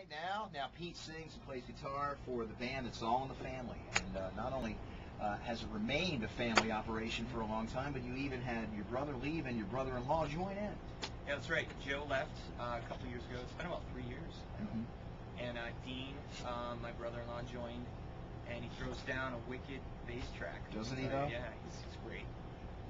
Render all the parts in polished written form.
right now Pete sings and plays guitar for the band that's all in the family. And not only has it remained a family operation for a long time, but you even had your brother leave and your brother-in-law join in. Yeah, that's right. Joe left a couple years ago. It's been about 3 years. And Dean, my brother-in-law, joined, and he throws down a wicked bass track. Doesn't he, though? Yeah, he's great.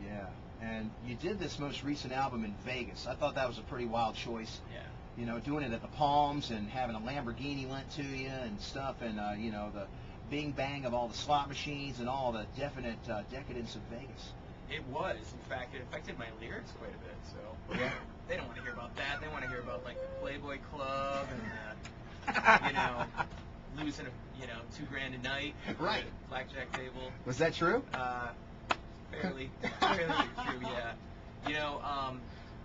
Yeah, and you did this most recent album in Vegas. I thought that was a pretty wild choice. Yeah. You know, doing it at the Palms and having a Lamborghini lent to you and stuff, and you know, the bing bang of all the slot machines and all the definite decadence of Vegas. It was. In fact, it affected my lyrics quite a bit. So yeah, they don't want to hear about that. They want to hear about like the Playboy Club and you know, losing $2 grand a night. Right. Blackjack table. Was that true? Fairly true. Yeah. You know,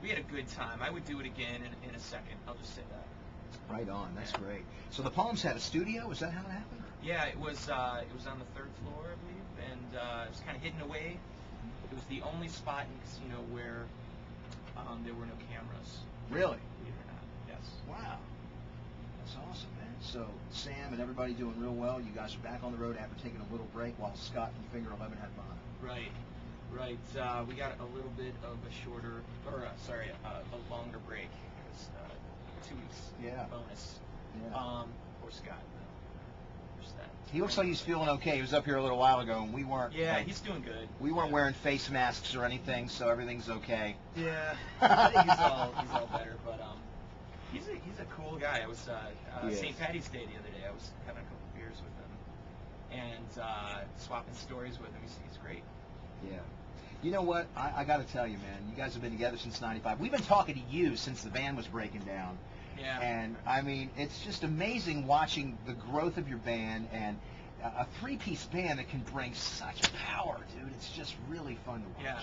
we had a good time. I would do it again in a second. I'll just say that. Right on. That's great. So the Palms had a studio. Is that how it happened? Yeah, it was on the 3rd floor, I believe, and it was kind of hidden away. It was the only spot in the casino where there were no cameras. Really? Believe it or not. Yes. Wow. That's awesome, man. So Sam and everybody doing real well. You guys are back on the road after taking a little break while Scott from Finger 11 had fun. Right. Right. We got a little bit of a shorter, or a longer break. It was 2 weeks. Yeah. Bonus. Yeah. For Scott. He looks like he's feeling okay. He was up here a little while ago, and we weren't. Yeah, he's doing good. We weren't wearing face masks or anything, so everything's okay. Yeah, I think he's all better. But he's a cool guy. I was St. Patty's Day the other day. I was having a couple beers with him and swapping stories with him. He's great. Yeah. You know what? I got to tell you, man. You guys have been together since '95. We've been talking to you since the band was breaking down. Yeah. And I mean, it's just amazing watching the growth of your band and a three-piece band that can bring such power, dude. It's just really fun to watch. Yeah.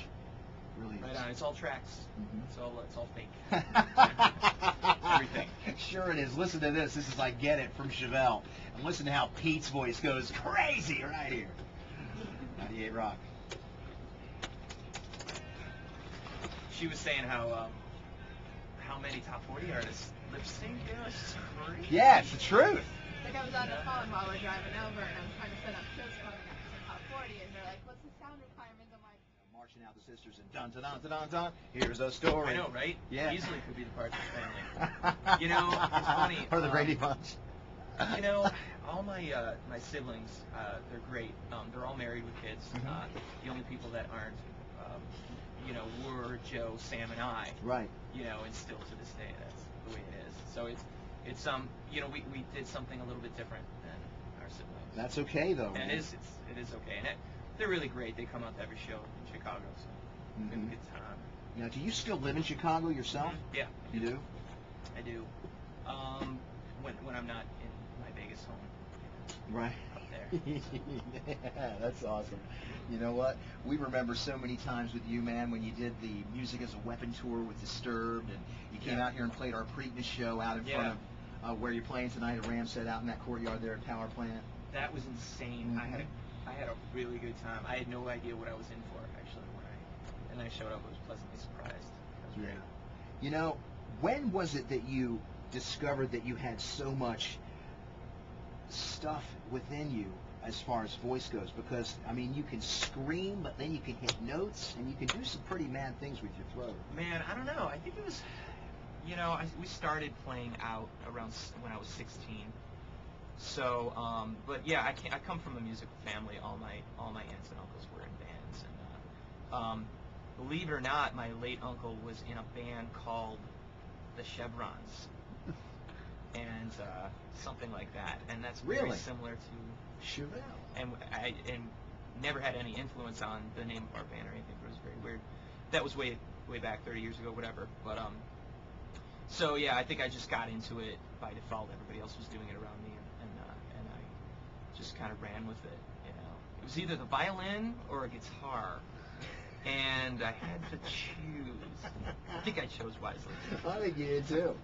Really right is. on. It's all tracks. It's all fake. Everything. Sure it is. Listen to this. This is like Get It from Chevelle. And listen to how Pete's voice goes crazy right here. 98 Rock. She was saying how many top 40 artists lip sync. You know, it's just crazy. Yeah, it's the truth. Like I was on the phone while we're driving over, and I'm trying to set up shows coming up to top 40, and they're like, "What's the sound requirement?" I'm like, marching out the sisters and dun dun dun dun dun. Here's a story. I know, right? Yeah. Easily could be the Partridge Family. You know, it's funny. Or the Brady Bunch. You know, all my siblings, they're great. They're all married with kids. The only people that aren't, were Joe, Sam, and I. Right. You know, and still to this day, that's the way it is. So it's we did something a little bit different than our siblings. That's okay though. And man. it is okay, and they're really great. They come out to every show in Chicago, so we have a good time. Now, do you still live in Chicago yourself? Yeah. You do? I do. When I'm not in my Vegas home. Right. Up there. Yeah, that's awesome. You know what? We remember so many times with you, man, when you did the Music as a Weapon tour with Disturbed, and you came out here and played our Preakness show out in front of where you're playing tonight at Ramset, out in that courtyard there at Power Plant. That was insane. I had a really good time. I had no idea what I was in for, actually, when I showed up. I was pleasantly surprised. That was great. You know, when was it that you discovered that you had so much stuff within you as far as voice goes? Because, I mean, you can scream, but then you can hit notes, and you can do some pretty mad things with your throat. Man, I don't know. I think it was, we started playing out around when I was 16. So, but yeah, I come from a musical family. All my aunts and uncles were in bands, and believe it or not, my late uncle was in a band called the Chevrons, and something like that, and that's very similar to Chevelle. And never had any influence on the name of our band or anything. But it was very weird. That was way back 30 years ago, whatever. But so yeah, I think I just got into it by default. Everybody else was doing it around me, and I just kind of ran with it. You know, it was either the violin or a guitar, and I had to choose. I think I chose wisely. I think you did too.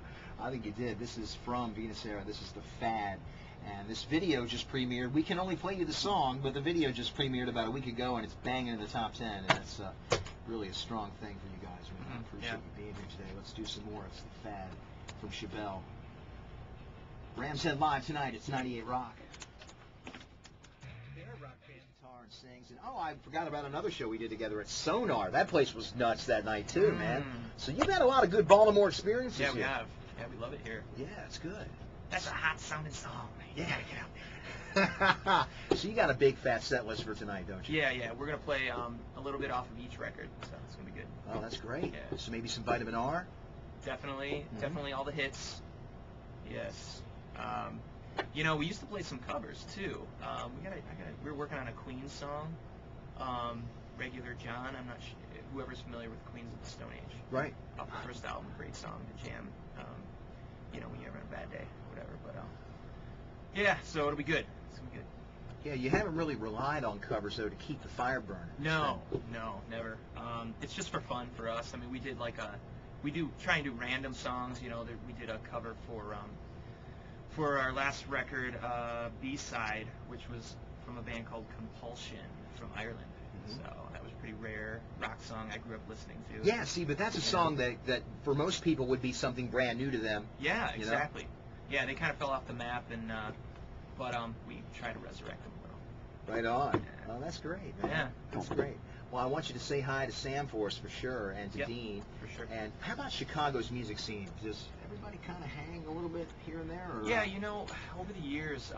I think you did. This is from Venus Era. This is The Fad. And this video just premiered. We can only play you the song, but the video just premiered about a week ago, and it's banging in the top 10. And it's really a strong thing for you guys. I appreciate you being here today. Let's do some more. It's The Fad from Chevelle. Rams Head Live tonight. It's 98 Rock. Their rock band guitar and sings. And I forgot about another show we did together at Sonar. That place was nuts that night too, man. So you've had a lot of good Baltimore experiences. Yeah, we here. have. Yeah, we love it here. Yeah, it's good. That's a hot sounding song. You Yeah. gotta get out there. So you got a big fat set list for tonight, don't you? Yeah. We're gonna play a little bit off of each record, so it's gonna be good. Oh, that's great. Yeah. So maybe some Vitamin R. Definitely all the hits. Yes. We used to play some covers too. We're working on a Queen song. Regular John. I'm not sure. Whoever's familiar with Queens of the Stone Age. Right. Off the first album, great song to jam. When you're having a bad day, whatever. But yeah. So it'll be good. It's gonna be good. Yeah, you haven't really relied on covers though to keep the fire burning. No, never. It's just for fun for us. I mean, we did try and do random songs. We did a cover for our last record, B-side, which was from a band called Compulsion from Ireland. So that was a pretty rare rock song I grew up listening to. Yeah, see, but that's a song that for most people would be something brand new to them. Yeah, you exactly. Yeah, they kind of fell off the map, and but we try to resurrect them a little. Right on. Yeah. Oh, that's great, man. Yeah. That's great. Well, I want you to say hi to Sam for us for sure, and to Yep, Dean. for sure. And how about Chicago's music scene? Does everybody kind of hang a little bit here and there? Or? Yeah, over the years,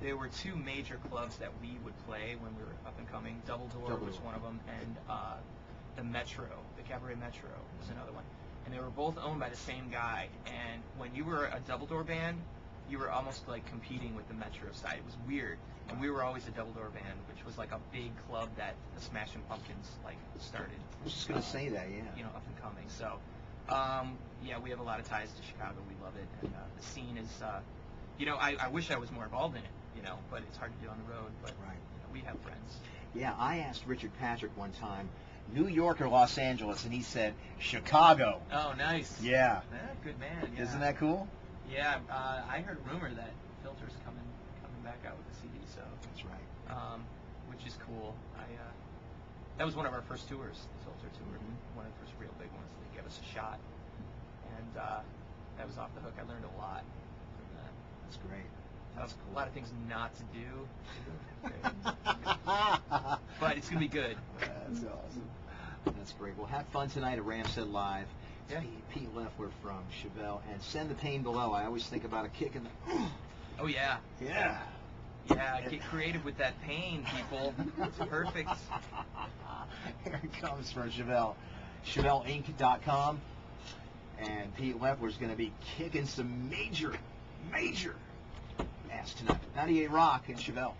there were two major clubs that we would play when we were up and coming. Double Door was one of them, and the Metro, the Cabaret Metro was another one. And they were both owned by the same guy. And when you were a Double Door band, you were almost like competing with the Metro side. It was weird. And we were always a Double Door band, which was like a big club that the Smashing Pumpkins started. I was just gonna say that, yeah. Up and coming. So, we have a lot of ties to Chicago. We love it, and the scene is, I wish I was more involved in it, but it's hard to do on the road. But Right. We have friends. Yeah, I asked Richard Patrick one time, New York or Los Angeles, and he said Chicago. Oh, nice. Yeah. Good man. Yeah. Isn't that cool? Yeah, I heard a rumor that Filter's coming back out with the CD, so That's right. which is cool. That was one of our first tours, the Filter tour, one of the first real big ones. They gave us a shot, and that was off the hook. I learned a lot from that. That's great. That's cool. A lot of things not to do, but it's gonna be good. That's awesome. That's great. Well, have fun tonight at Rams Head Live. Yeah. Pete Leffler from Chevelle, and Send the Pain Below. I always think about a kick in the. Oh yeah. Yeah. Yeah, get creative with that pain, people. It's perfect. Here it comes from Chevelle. ChevelleInc.com. And Pete Leffler's going to be kicking some major ass tonight. 98 Rock and Chevelle.